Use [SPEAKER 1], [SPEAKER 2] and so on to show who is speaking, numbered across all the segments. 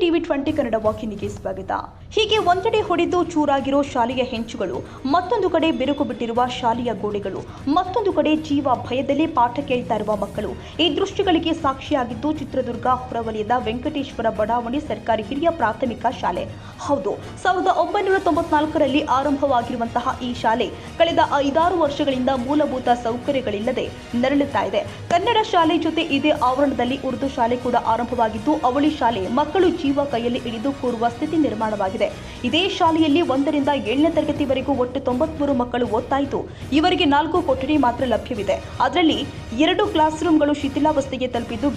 [SPEAKER 1] TV 20 Kannada ವಾಹಿನಿಗೆ ಸ್ವಾಗತ. ಹೀಗೆ ಒಂದೆಡೆ ಹೊಡೆದು ಚೂರಾಗಿರೋ ಶಾಲೆಯ ಹೆಂಚುಗಳು, ಮತ್ತೊಂದು ಕಡೆ ಬಿರುಕು ಬಿಟ್ಟಿರುವ ಶಾಲೆಯ ಗೋಡೆಗಳು, ಮತ್ತೊಂದು ಕಡೆ ಜೀವ ಭಯದಲ್ಲೇ ಪಾಠ ಕೇಳ್ತಾ ಇರುವ ಮಕ್ಕಳು, ಈ ದೃಶ್ಯಗಳಿಗೆ ಸಾಕ್ಷಿಯಾಗಿದ್ದು ಚಿತ್ರದುರ್ಗ ಹೊರವಲಯದ ವೆಂಕಟೇಶ್ವರ ಬಡಾವಣೆ ಸರ್ಕಾರಿ ಹಿರಿಯ ಪ್ರಾಥಮಿಕ ಶಾಲೆ. ಹೌದು, 1994ರಲ್ಲಿ ಆರಂಭವಾಗಿರುವಂತಹ ಈ ಶಾಲೆ ಕಳೆದ 5-6 ವರ್ಷಗಳಿಂದ ಮೂಲಭೂತ ಸೌಕರ್ಯಗಳಿಲ್ಲದೆ ನರಳುತ್ತಾ ಇದೆ. ಕನ್ನಡ ಶಾಲೆ ಜೊತೆ ಇದೇ ಆವರಣದಲ್ಲಿ ಉರ್ದು ಶಾಲೆ ಕೂಡ ಆರಂಭವಾಗಿದ್ದು, ಅವಳಿ ಶಾಲೆ ಮಕ್ಕಳು ಜೀವ ಕೈಯಲ್ಲಿ ಹಿಡಿದು ಕೂರುವ ಸ್ಥಿತಿ ನಿರ್ಮಾಣವಾಗಿದೆ. ಇದೇ ಶಾಲೆಯಲ್ಲಿ 1ರಿಂದ 7ನೇ ತರಗತಿವರೆಗೂ ಒಟ್ಟು 93 ಮಕ್ಕಳು ಓದ್ತಾ ಇದ್ದು, ಇವರಿಗೆ 4 ಕೊಠಡಿ ಮಾತ್ರ ಲಭ್ಯವಿದೆ. ಅದರಲ್ಲಿ 2 ಕ್ಲಾಸ್ ರೂಮ್ಗಳು ಶಿಥಿಲಾವಸ್ಥೆಗೆ ತಲುಪಿದ್ದು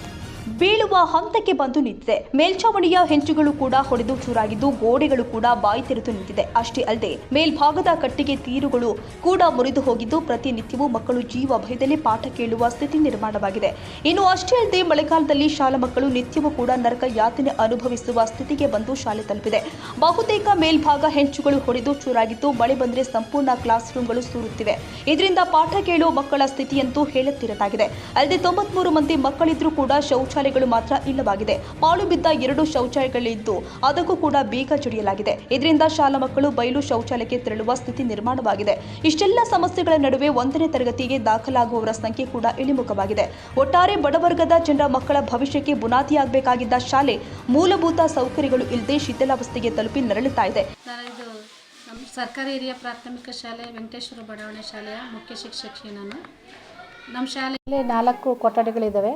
[SPEAKER 1] ಬೀಳುವ ಹಂತಕ್ಕೆ ಬಂದು ನಿಂತಿದೆ. ಮೇಲ್ಛಾವಣಿಯ ಹೆಂಚುಗಳು ಕೂಡ ಹೊಡೆದು ಚೂರಾಗಿದ್ದು, ಗೋಡೆಗಳು ಕೂಡ ಬಾಯಿ ತೆರೆದು ನಿಂತಿದೆ. ಅಷ್ಟೇ ಅಲ್ಲದೆ ಮೇಲ್ಭಾಗದ ಕಟ್ಟಿಗೆ ತೀರುಗಳು ಕೂಡ ಮುರಿದು ಹೋಗಿದ್ದು, ಪ್ರತಿನಿತ್ಯವೂ ಮಕ್ಕಳು ಜೀವ ಭಯದಲ್ಲಿ ಪಾಠ ಕೇಳುವ ಸ್ಥಿತಿ ನಿರ್ಮಾಣವಾಗಿದೆ. ಇನ್ನು ಅಷ್ಟೇ ಅಲ್ಲದೆ ಮಳೆಗಾಲದಲ್ಲಿ ಶಾಲಾ ಮಕ್ಕಳು ನಿತ್ಯವೂ ಕೂಡ ನರಕ ಯಾತನೆ ಅನುಭವಿಸುವ ಸ್ಥಿತಿಗೆ ಬಂದು ಶಾಲೆ ತಲುಪಿದೆ. ಬಹುತೇಕ ಮೇಲ್ಭಾಗ ಹೆಂಚುಗಳು ಹೊಡೆದು ಚೂರಾಗಿದ್ದು, ಮಳೆ ಬಂದರೆ ಸಂಪೂರ್ಣ ಕ್ಲಾಸ್ ರೂಮ್ಗಳು ಸೂರುತ್ತಿವೆ. ಇದರಿಂದ ಪಾಠ ಕೇಳುವ ಮಕ್ಕಳ ಸ್ಥಿತಿಯಂತೂ ಹೇಳುತ್ತಿರದಾಗಿದೆ. ಅಲ್ಲದೆ 93 ಮಂದಿ ಮಕ್ಕಳಿದ್ರೂ ಕೂಡ ಶೌಚಾಲಯಗಳು ಮಾತ್ರ ಇಲ್ಲವಾಗಿದೆ. ಪಾಳು ಬಿದ್ದ 2 ಶೌಚಾಲಯಗಳಿದ್ದು ಅದಕ್ಕೂ ಕೂಡ ಬೀಗ ಜಡಿಯಲಾಗಿದೆ. ಇದರಿಂದ ಶಾಲಾ ಮಕ್ಕಳು ಬಯಲು ಶೌಚಾಲಯಕ್ಕೆ ತೆರಳುವ ಸ್ಥಿತಿ ನಿರ್ಮಾಣವಾಗಿದೆ. ಇಷ್ಟೆಲ್ಲ ಸಮಸ್ಯೆಗಳ ನಡುವೆ 1ನೇ ತರಗತಿಗೆ ದಾಖಲಾಗುವವರ ಸಂಖ್ಯೆ ಕೂಡ ಇಳಿಮುಖವಾಗಿದೆ. ಒಟ್ಟಾರೆ ಬಡವರ್ಗದ ಜನರ ಮಕ್ಕಳ ಭವಿಷ್ಯಕ್ಕೆ ಬುನಾದಿಯಾಗಬೇಕಾಗಿದ್ದ ಶಾಲೆ ಮೂಲಭೂತ ಸೌಕರ್ಯಗಳು ಇಲ್ಲದೆ ಶಿಥಿಲಾವಸ್ಥೆಗೆ ತಲುಪಿ ನರಳುತ್ತಾ ಇದೆ.
[SPEAKER 2] ನಮ್ಮ ಸರ್ಕಾರಿ ಹಿರಿಯ ಪ್ರಾಥಮಿಕ ಶಾಲೆ ವೆಂಕಟೇಶ್ವರ ಬಡಾವಣೆ ಶಾಲೆಯ ಮುಖ್ಯ ಶಿಕ್ಷಕಿ ನಾನು. ನಮ್ಮ ಶಾಲೆಯಲ್ಲಿ 4 ಕೊಠಡಿಗಳಿದ್ದಾವೆ.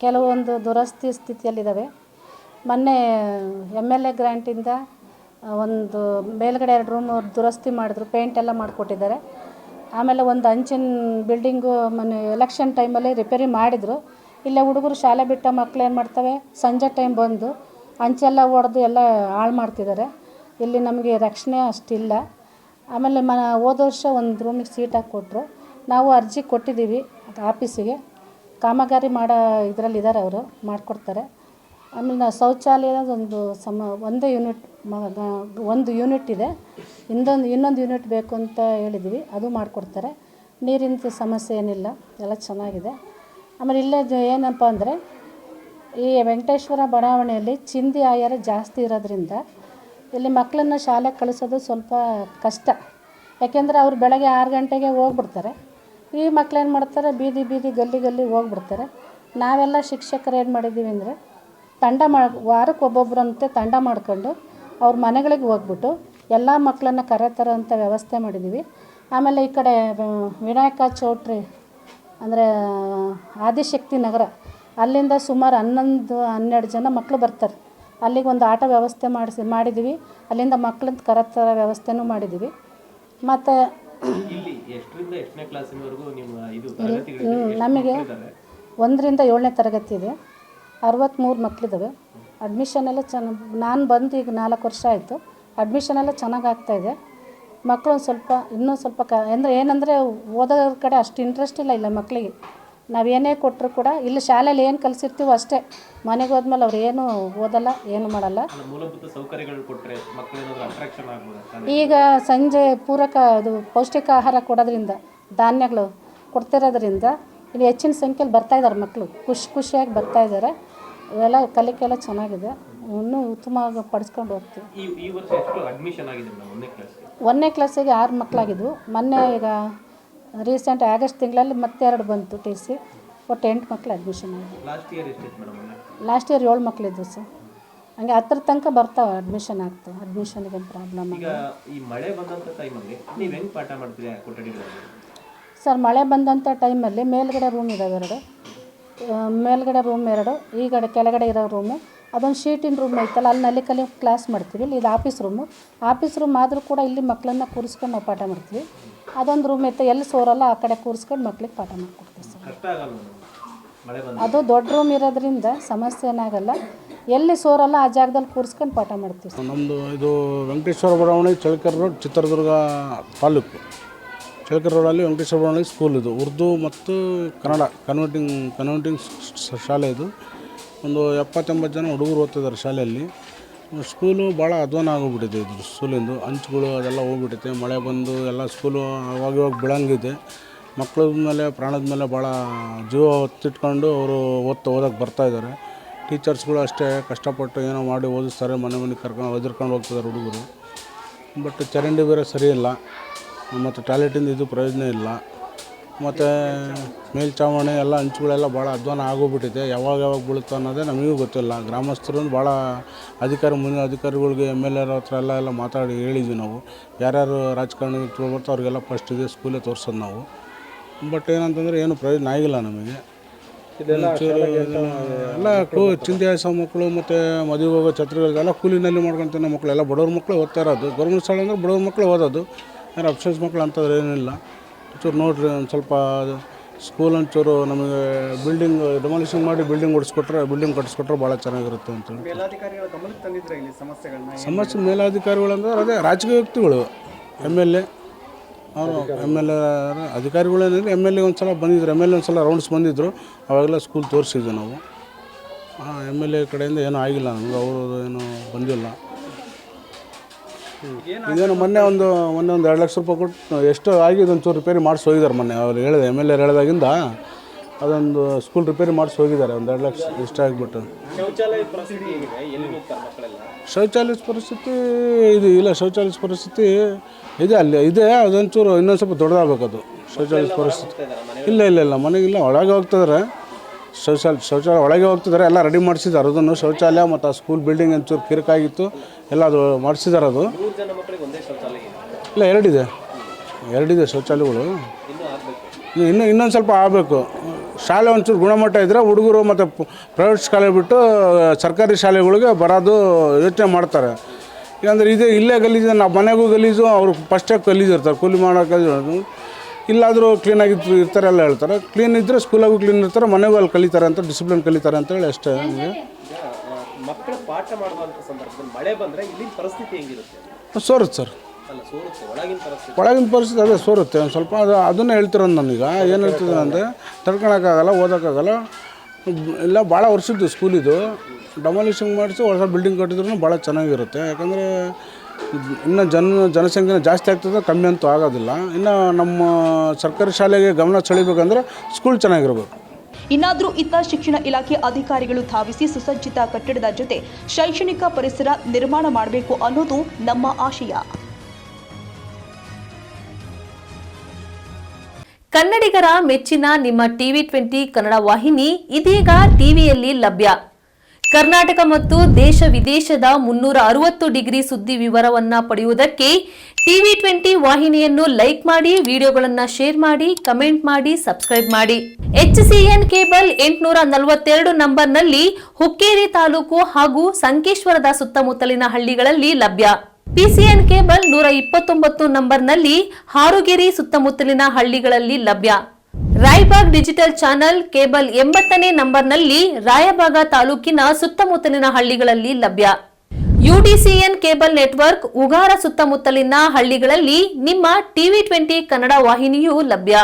[SPEAKER 2] ಕೆಲವೊಂದು ದುರಸ್ತಿ ಸ್ಥಿತಿಯಲ್ಲಿದ್ದಾವೆ. ಮೊನ್ನೆ MLA ಗ್ರ್ಯಾಂಟಿಂದ ಒಂದು ಮೇಲ್ಗಡೆ 2 ರೂಮ್ ದುರಸ್ತಿ ಮಾಡಿದ್ರು, ಪೇಂಟ್ ಎಲ್ಲ ಮಾಡಿಕೊಟ್ಟಿದ್ದಾರೆ. ಆಮೇಲೆ ಒಂದು ಅಂಚಿನ ಬಿಲ್ಡಿಂಗು ಮೊನ್ನೆ ಎಲೆಕ್ಷನ್ ಟೈಮಲ್ಲಿ ರಿಪೇರಿ ಮಾಡಿದರು. ಇಲ್ಲೇ ಹುಡುಗರು ಶಾಲೆ ಬಿಟ್ಟ ಮಕ್ಳು ಏನು ಮಾಡ್ತವೆ, ಸಂಜೆ ಟೈಮ್ ಬಂದು ಅಂಚೆಲ್ಲ ಹೊಡೆದು ಎಲ್ಲ ಹಾಳು ಮಾಡ್ತಿದ್ದಾರೆ. ಇಲ್ಲಿ ನಮಗೆ ರಕ್ಷಣೆ ಅಷ್ಟಿಲ್ಲ. ಆಮೇಲೆ ಹೋದ ವರ್ಷ ಒಂದು ರೂಮಿಗೆ ಸೀಟ್ ಹಾಕಿಕೊಟ್ರು. ನಾವು ಅರ್ಜಿ ಕೊಟ್ಟಿದ್ದೀವಿ ಆಫೀಸಿಗೆ. ಕಾಮಗಾರಿ ಮಾಡೋ ಇದರಲ್ಲಿದ್ದಾರೆ, ಅವರು ಮಾಡಿಕೊಡ್ತಾರೆ. ಆಮೇಲೆ ಶೌಚಾಲಯದ ಒಂದು ಯೂನಿಟ್ ಇದೆ, ಇನ್ನೊಂದು ಯೂನಿಟ್ ಬೇಕು ಅಂತ ಹೇಳಿದ್ವಿ, ಅದು ಮಾಡಿಕೊಡ್ತಾರೆ. ನೀರಿನ ಸಮಸ್ಯೆ ಏನಿಲ್ಲ, ಎಲ್ಲ ಚೆನ್ನಾಗಿದೆ. ಆಮೇಲೆ ಇಲ್ಲೇ ಏನಪ್ಪ ಅಂದರೆ ಈ ವೆಂಕಟೇಶ್ವರ ಬಡಾವಣೆಯಲ್ಲಿ ಚಿಂದಿ ಆಯಾರ ಜಾಸ್ತಿ ಇರೋದ್ರಿಂದ ಇಲ್ಲಿ ಮಕ್ಕಳನ್ನ ಶಾಲೆಗೆ ಕಳಿಸೋದು ಸ್ವಲ್ಪ ಕಷ್ಟ. ಯಾಕೆಂದರೆ ಅವ್ರು ಬೆಳಗ್ಗೆ 6 ಗಂಟೆಗೆ ಹೋಗ್ಬಿಡ್ತಾರೆ. ಈ ಮಕ್ಳು ಏನು ಮಾಡ್ತಾರೆ, ಬೀದಿ ಗಲ್ಲಿ ಹೋಗ್ಬಿಡ್ತಾರೆ. ನಾವೆಲ್ಲ ಶಿಕ್ಷಕರು ಏನು ಮಾಡಿದ್ದೀವಿ ಅಂದರೆ ವಾರಕ್ಕೆ ಒಬ್ಬೊಬ್ಬರಂತೆ ತಂಡ ಮಾಡ್ಕೊಂಡು ಅವ್ರ ಮನೆಗಳಿಗೆ ಹೋಗ್ಬಿಟ್ಟು ಎಲ್ಲ ಮಕ್ಕಳನ್ನ ಕರೆತರೋಂಥ ವ್ಯವಸ್ಥೆ ಮಾಡಿದ್ದೀವಿ. ಆಮೇಲೆ ಈ ಕಡೆ ವಿನಾಯಕ ಚೌಟ್ರಿ ಅಂದರೆ ಆದಿಶಕ್ತಿ ನಗರ, ಅಲ್ಲಿಂದ ಸುಮಾರು 11-12 ಜನ ಮಕ್ಕಳು ಬರ್ತಾರೆ. ಅಲ್ಲಿಗೆ ಒಂದು ಆಟ ವ್ಯವಸ್ಥೆ ಮಾಡಿದ್ದೀವಿ. ಅಲ್ಲಿಂದ ಮಕ್ಕಳನ್ನ ಕರೆತರೋ ವ್ಯವಸ್ಥೆನೂ ಮಾಡಿದ್ದೀವಿ. ಮತ್ತು ನಮಗೆ 1ರಿಂದ 7ನೇ ತರಗತಿ ಇದೆ, 63 ಮಕ್ಕಳಿದ್ದಾವೆ. ಅಡ್ಮಿಷನ್ ಎಲ್ಲ ನಾನು ಬಂದು ಈಗ 4 ವರ್ಷ ಆಯಿತು. ಅಡ್ಮಿಷನ್ ಎಲ್ಲ ಚೆನ್ನಾಗಿ ಆಗ್ತಾಯಿದೆ. ಮಕ್ಕಳು ಇನ್ನೂ ಸ್ವಲ್ಪ ಅಂದರೆ ಏನಂದರೆ ಓದೋದ್ರ ಕಡೆ ಅಷ್ಟು ಇಂಟ್ರೆಸ್ಟ್ ಇಲ್ಲ ಮಕ್ಕಳಿಗೆ. ನಾವೇನೇ ಕೊಟ್ಟರು ಕೂಡ ಇಲ್ಲಿ ಶಾಲೆಯಲ್ಲಿ ಏನು ಕಲಿಸಿರ್ತೀವೋ ಅಷ್ಟೇ, ಮನೆಗೆ ಹೋದ್ಮೇಲೆ ಅವ್ರು ಏನು ಓದಲ್ಲ, ಏನು ಮಾಡಲ್ಲ. ಈಗ ಸಂಜೆ ಪೂರಕ ಅದು ಪೌಷ್ಟಿಕ ಆಹಾರ ಕೊಡೋದ್ರಿಂದ, ಧಾನ್ಯಗಳು ಕೊಡ್ತಿರೋದ್ರಿಂದ ಇಲ್ಲಿ ಹೆಚ್ಚಿನ ಸಂಖ್ಯೆಯಲ್ಲಿ ಬರ್ತಾಯಿದ್ದಾರೆ ಮಕ್ಕಳು, ಖುಷಿಯಾಗಿ ಬರ್ತಾಯಿದ್ದಾರೆ. ಇವೆಲ್ಲ ಕಲಿಕೆ ಎಲ್ಲ ಚೆನ್ನಾಗಿದೆ, ಇನ್ನೂ ಉತ್ತಮವಾಗಿ ಪಡಿಸ್ಕೊಂಡು ಹೋಗ್ತೀವಿ. 1ನೇ ಕ್ಲಾಸಿಗೆ 6 ಮಕ್ಕಳಾಗಿದ್ವು. ಮೊನ್ನೆ ಈಗ ರೀಸೆಂಟ್ ಆಗಸ್ಟ್ ತಿಂಗಳಲ್ಲಿ ಮತ್ತೆ 2 ಬಂತು TC. ಒಟ್ಟು 8 ಮಕ್ಕಳು ಅಡ್ಮಿಷನ್ ಆಗಿದೆ. ಲಾಸ್ಟ್ ಇಯರ್ 7 ಮಕ್ಕಳಿದ್ವು ಸರ್. ಹಂಗೆ 10 ತನಕ ಬರ್ತಾವೆ, ಅಡ್ಮಿಷನ್ ಆಗ್ತವೆ. ಅಡ್ಮಿಷನ್ಗೆ ಪ್ರಾಬ್ಲಮ್ ಆಗಿದೆ ಸರ್. ಮಳೆ ಬಂದಂಥ ಟೈಮಲ್ಲಿ ಮೇಲ್ಗಡೆ ರೂಮ್ ಇದ್ದಾವೆ 2, ಮೇಲ್ಗಡೆ ರೂಮ್ 2, ಈ ಕಡೆ ಕೆಳಗಡೆ ಇರೋ ರೂಮು, ಅದೊಂದು ಶೀಟಿನ ರೂಮ್ ಐತಲ್ಲ, ಅಲ್ಲಿ ಕಲಿ ಕ್ಲಾಸ್ ಮಾಡ್ತೀವಿ. ಇಲ್ಲಿ ಇದು ಆಫೀಸ್ ರೂಮ್ ಆದರೂ ಕೂಡ ಇಲ್ಲಿ ಮಕ್ಕಳನ್ನ ಕೂರಿಸ್ಕೊಂಡು ನಾವು ಪಾಠ ಮಾಡ್ತೀವಿ. ಅದೊಂದು ರೂಮ್ ಐತೆ, ಎಲ್ಲಿ ಸೋರಲ್ಲ ಆ ಕಡೆ ಕೂರಿಸ್ಕೊಂಡು ಮಕ್ಳಿಗೆ ಪಾಠ ಮಾಡಿಕೊಡ್ತೀವಿ ಸರ್. ಅದು ದೊಡ್ಡ ರೂಮ್ ಇರೋದ್ರಿಂದ ಸಮಸ್ಯೆ ಏನಾಗಲ್ಲ, ಎಲ್ಲಿ ಸೋರಲ್ಲ ಆ ಜಾಗದಲ್ಲಿ ಕೂರಿಸ್ಕೊಂಡು ಪಾಠ ಮಾಡ್ತೀವಿ ಸರ್.
[SPEAKER 3] ನಮ್ಮದು ಇದು ವೆಂಕಟೇಶ್ವರ ಬಡಾವಣೆ, ಚಳ್ಳಕೆರೆ ರೋಡ್, ಚಿತ್ರದುರ್ಗ ತಾಲೂಕು. ಚಳ್ಳಕೆರೆ ರೋಡಲ್ಲಿ ವೆಂಕಟೇಶ್ವರ ಬಡಾವಣೆ ಸ್ಕೂಲ್ ಇದು, ಉರ್ದು ಮತ್ತು ಕನ್ನಡ ಕನ್ವರ್ಟಿಂಗ್ ಶಾಲೆ ಇದು. ಒಂದು 70-80 ಜನ ಹುಡುಗರು ಓದ್ತಿದ್ದಾರೆ ಶಾಲೆಯಲ್ಲಿ. ಸ್ಕೂಲು ಭಾಳ ಅಧ್ವಾನ ಆಗೋಗ್ಬಿಟ್ಟಿದೆ. ಇದು ಸ್ಕೂಲಿಂದು ಅಂಚುಗಳು ಅದೆಲ್ಲ ಹೋಗ್ಬಿಟ್ಟೈತೆ. ಮಳೆ ಬಂದು ಎಲ್ಲ ಸ್ಕೂಲು ಅವಾಗ ಬೆಳಂಗಿದೆ. ಮಕ್ಕಳ ಮೇಲೆ ಪ್ರಾಣದ ಮೇಲೆ ಭಾಳ ಜೀವ ಹೊತ್ತಿಟ್ಕೊಂಡು ಅವರು ಓದೋಕ್ಕೆ ಬರ್ತಾಯಿದ್ದಾರೆ. ಟೀಚರ್ಸ್ಗಳು ಅಷ್ಟೇ ಕಷ್ಟಪಟ್ಟು ಏನೋ ಮಾಡಿ ಓದಿಸ್ತಾರೆ, ಮನೆ ಕರ್ಕೊಂಡು ಒದರ್ಕೊಂಡು ಹೋಗ್ತಿದ್ದಾರೆ ಹುಡುಗರು. ಬಟ್ ಚರಂಡಿ ಬೇರೆ ಸರಿ ಇಲ್ಲ, ಮತ್ತು ಟಾಯ್ಲೆಟಿಂದ ಇದು ಪ್ರಯೋಜನ ಇಲ್ಲ, ಮತ್ತು ಮೇಲ್ಛಾವಣಿ ಎಲ್ಲ ಹಂಚುಗಳೆಲ್ಲ ಭಾಳ ಅಧ್ವಾನ ಆಗೋಗ್ಬಿಟ್ಟಿದೆ. ಯಾವಾಗ ಬೀಳುತ್ತೆ ಅನ್ನೋದೇ ನಮಗೂ ಗೊತ್ತಿಲ್ಲ. ಗ್ರಾಮಸ್ಥರು ಭಾಳ ಮುಂದಿನ ಅಧಿಕಾರಿಗಳಿಗೆ MLA ಹತ್ರ ಎಲ್ಲ ಮಾತಾಡಿ ಹೇಳಿದ್ವಿ ನಾವು. ಯಾರ್ಯಾರು ರಾಜಕಾರಣಿ ಬರ್ತಾ ಅವ್ರಿಗೆಲ್ಲ ಫಸ್ಟ್ ಇದೆ ಸ್ಕೂಲೇ ತೋರಿಸೋದು ನಾವು. ಬಟ್ ಏನಂತಂದರೆ ಏನು ಪ್ರಯೋಜನ ಆಗಿಲ್ಲ ನಮಗೆ. ಎಲ್ಲ ಚಿಂತೆ ಆಯ್ಸೋ ಮಕ್ಕಳು ಮತ್ತು ಮದುವೆ ಹೋಗೋ ಛತ್ರಗಳೆಲ್ಲ ಕೂಲಿನಲ್ಲಿ ಮಾಡ್ಕೊತಾನೆ ಮಕ್ಕಳು, ಎಲ್ಲ ಬಡವ್ರ ಮಕ್ಕಳು ಓದ್ತಾ ಇರೋದು. ಗೌರ್ಮೆಂಟ್ ಶಾಲೆ ಅಂದರೆ ಬಡವ್ರ ಮಕ್ಕಳು ಓದೋದು, ಯಾರು ಅಪ್ಸೆನ್ಸ್ ಮಕ್ಕಳು ಅಂತಂದ್ರೆ ಏನಿಲ್ಲ. ಒಂಚೂರು ನೋಡಿರಿ, ಒಂದು ಸ್ವಲ್ಪ ಸ್ಕೂಲ್ ಒಂಚೂರು ನಮಗೆ ಬಿಲ್ಡಿಂಗ್ ಡೆಮಾಲಿಷನ್ ಮಾಡಿ ಬಿಲ್ಡಿಂಗ್ ಕಟ್ಟಿಸ್ಕೊಟ್ರೆ ಭಾಳ ಚೆನ್ನಾಗಿರುತ್ತೆ ಅಂತೇಳಿ. ಸಮಸ್ಯೆ ಮೇಲಾಧಿಕಾರಿಗಳಂದ್ರೆ ಅದೇ ರಾಜಕೀಯ ವ್ಯಕ್ತಿಗಳು, MLA ಅವರು MLA ಅಧಿಕಾರಿಗಳೇನಿದ್ರೆ MLA ಒಂದು ಸಲ ಬಂದಿದ್ರು, MLA ಒಂದು ಸಲ ರೌಂಡ್ಸ್ ಬಂದಿದ್ದರು, ಅವಾಗೆಲ್ಲ ಸ್ಕೂಲ್ ತೋರಿಸಿದ್ವಿ ನಾವು. MLA ಕಡೆಯಿಂದ ಏನೂ ಆಗಿಲ್ಲ ನಮಗೆ, ಅವರು ಏನೂ ಬಂದಿಲ್ಲ. ಇದೇನು ಮೊನ್ನೆ ಒಂದು 2 ಲಕ್ಷ ರೂಪಾಯಿ ಕೊಟ್ಟು ಎಷ್ಟು ಆಗಿದೆ ಒಂಚೂರು ರಿಪೇರಿ ಮಾಡಿಸಿ ಹೋಗಿದ್ದಾರೆ. ಮೊನ್ನೆ ಅವ್ರು ಹೇಳಿದೆ, MLA ಹೇಳಿದಾಗಿಂದ ಅದೊಂದು ಸ್ಕೂಲ್ ರಿಪೇರಿ ಮಾಡಿಸಿ ಹೋಗಿದ್ದಾರೆ. ಒಂದು 2 ಲಕ್ಷ ಇಷ್ಟ ಆಗಿಬಿಟ್ಟು. ಶೌಚಾಲಯದ ಪರಿಸ್ಥಿತಿ ಶೌಚಾಲಯದ ಪರಿಸ್ಥಿತಿ ಇದೆ, ಅಲ್ಲಿ ಇದೆ. ಅದೊಂಚೂರು ಇನ್ನೊಂದು ಸ್ವಲ್ಪ ದೊಡ್ಡದಾಗಬೇಕು ಅದು ಶೌಚಾಲಯದ ಪರಿಸ್ಥಿತಿ. ಇಲ್ಲ ಮನೆಗಿಲ್ಲ, ಒಳಗೆ ಹೋಗ್ತಿದ್ದಾರೆ. ಶೌಚಾಲಯ ಒಳಗೆ ಹೋಗ್ತಿದ್ದಾರೆ, ಎಲ್ಲ ರೆಡಿ ಮಾಡಿಸಿದ್ದಾರೆ. ಅದನ್ನು ಶೌಚಾಲಯ ಮತ್ತು ಆ ಸ್ಕೂಲ್ ಬಿಲ್ಡಿಂಗ್ ಒಂಚೂರು ಕಿರಿಕಾಗಿತ್ತು, ಎಲ್ಲ ಅದು ಮಾಡಿಸಿದ್ದಾರೆ. ಅದು ಇಲ್ಲ, ಎರಡಿದೆ ಶೌಚಾಲಯಗಳು. ಇನ್ನೊಂದು ಸ್ವಲ್ಪ ಆಗಬೇಕು. ಶಾಲೆ ಒಂಚೂರು ಗುಣಮಟ್ಟ ಇದ್ದರೆ ಹುಡುಗರು ಮತ್ತು ಪ್ರೈವೇಟ್ ಶಾಲೆ ಬಿಟ್ಟು ಸರ್ಕಾರಿ ಶಾಲೆಗಳಿಗೆ ಬರೋದು ಯೋಚನೆ ಮಾಡ್ತಾರೆ. ಇಲ್ಲಾಂದರೆ ಇಲ್ಲೇ ಗಲೀಜು, ನಾವು ಮನೆಗೂ ಗಲೀಜು, ಅವರು ಫಸ್ಟೇ ಗಲೀಜಿರ್ತಾರೆ, ಕೂಲಿ ಮಾಡೋಕೆ. ಇಲ್ಲಾದರೂ ಕ್ಲೀನಾಗಿ ಇರ್ತಾರೆ ಎಲ್ಲ ಹೇಳ್ತಾರೆ. ಕ್ಲೀನ್ ಇದ್ದರೆ ಸ್ಕೂಲಾಗೂ ಕ್ಲೀನ್ ಇರ್ತಾರೆ, ಮನೆಗೂ ಅಲ್ಲಿ ಕಲಿತಾರೆ ಅಂತ, ಡಿಸಿಪ್ಲಿನ್ ಕಲಿತಾರೆ ಅಂತೇಳಿ ಅಷ್ಟೇ. ನಮಗೆ
[SPEAKER 4] ಮಕ್ಕಳು ಪಾಠ ಮಾಡುವಂಥ ಸಂದರ್ಭದಲ್ಲಿ ಮಳೆ ಬಂದರೆ ಇಲ್ಲಿನ ಪರಿಸ್ಥಿತಿ ಹೆಂಗಿರುತ್ತೆ?
[SPEAKER 3] ಸೋರುತ್ತೆ ಸರ್, ಒಳಗಿನ ಪರಿಸ್ಥಿತಿ ಅದೇ ಸೋರುತ್ತೆ ಒಂದು ಸ್ವಲ್ಪ. ಅದನ್ನೇ ಹೇಳ್ತಿರೋದು ನಾನೀಗ. ಏನು ಹೇಳ್ತಿದ್ದೆ ಅಂದರೆ ತಡ್ಕೊಳಕ್ಕಾಗಲ್ಲ, ಓದೋಕ್ಕಾಗಲ್ಲ. ಇಲ್ಲ, ಭಾಳ ವರ್ಷದ್ದು ಸ್ಕೂಲಿದು ಡೆಮಾಲಿಷನ್ ಮಾಡಿಸಿ ಹೊಸ ಬಿಲ್ಡಿಂಗ್ ಕಟ್ಟಿದ್ರೂ ಭಾಳ ಚೆನ್ನಾಗಿರುತ್ತೆ. ಯಾಕಂದರೆ ಇನ್ನು ಜನಸಂಖ್ಯೆ ಜಾಸ್ತಿ ಆಗ್ತದೆ, ಕಮ್ಮಿ ಅಂತೂ ಆಗೋದಿಲ್ಲ. ಇನ್ನು ನಮ್ಮ ಸರ್ಕಾರಿ ಶಾಲೆಗೆ ಗಮನ ಸೆಳೀಬೇಕಂದ್ರೆ ಸ್ಕೂಲ್ ಚೆನ್ನಾಗಿರ್ಬೇಕು.
[SPEAKER 1] ಇನ್ನಾದರೂ ಇತ್ತ ಶಿಕ್ಷಣ ಇಲಾಖೆ ಅಧಿಕಾರಿಗಳು ಧಾವಿಸಿ ಸುಸಜ್ಜಿತ ಕಟ್ಟಡದ ಜೊತೆ ಶೈಕ್ಷಣಿಕ ಪರಿಸರ ನಿರ್ಮಾಣ ಮಾಡಬೇಕು ಅನ್ನೋದು ನಮ್ಮ ಆಶಯ.
[SPEAKER 5] ಕನ್ನಡಿಗರ ಮೆಚ್ಚಿನ ನಿಮ್ಮ TV20 ಕನ್ನಡ ವಾಹಿನಿ ಇದೀಗ ಟಿವಿಯಲ್ಲಿ ಲಭ್ಯ. ಕರ್ನಾಟಕ ಮತ್ತು ದೇಶ ವಿದೇಶದ 360 ಡಿಗ್ರಿ ಸುದ್ದಿ ವಿವರವನ್ನ ಪಡೆಯುವುದಕ್ಕೆ TV20 ವಾಹಿನಿಯನ್ನು ಲೈಕ್ ಮಾಡಿ, ವಿಡಿಯೋಗಳನ್ನು ಶೇರ್ ಮಾಡಿ, ಕಮೆಂಟ್ ಮಾಡಿ, ಸಬ್ಸ್ಕ್ರೈಬ್ ಮಾಡಿ. HCN ಕೇಬಲ್ 842 ನಂಬರ್ನಲ್ಲಿ ಹುಕ್ಕೇರಿ ತಾಲೂಕು ಹಾಗೂ ಸಂಕೇಶ್ವರದ ಸುತ್ತಮುತ್ತಲಿನ ಹಳ್ಳಿಗಳಲ್ಲಿ ಲಭ್ಯ. PCN ಕೇಬಲ್ 129 ನಂಬರ್ನಲ್ಲಿ ಹಾರುಗೆರೆ ಸುತ್ತಮುತ್ತಲಿನ ಹಳ್ಳಿಗಳಲ್ಲಿ ಲಭ್ಯ. ರಾಯಬಾಗ್ ಡಿಜಿಟಲ್ ಚಾನೆಲ್ ಕೇಬಲ್ 80ನೇ ನಂಬರ್ನಲ್ಲಿ ರಾಯಬಾಗ ತಾಲೂಕಿನ ಸುತ್ತಮುತ್ತಲಿನ ಹಳ್ಳಿಗಳಲ್ಲಿ ಲಭ್ಯ. UDCN ಕೇಬಲ್ ನೆಟ್ವರ್ಕ್ ಉಗಾರ ಸುತ್ತಮುತ್ತಲಿನ ಹಳ್ಳಿಗಳಲ್ಲಿ ನಿಮ್ಮ TV20 ಕನ್ನಡ ವಾಹಿನಿಯೂ ಲಭ್ಯ.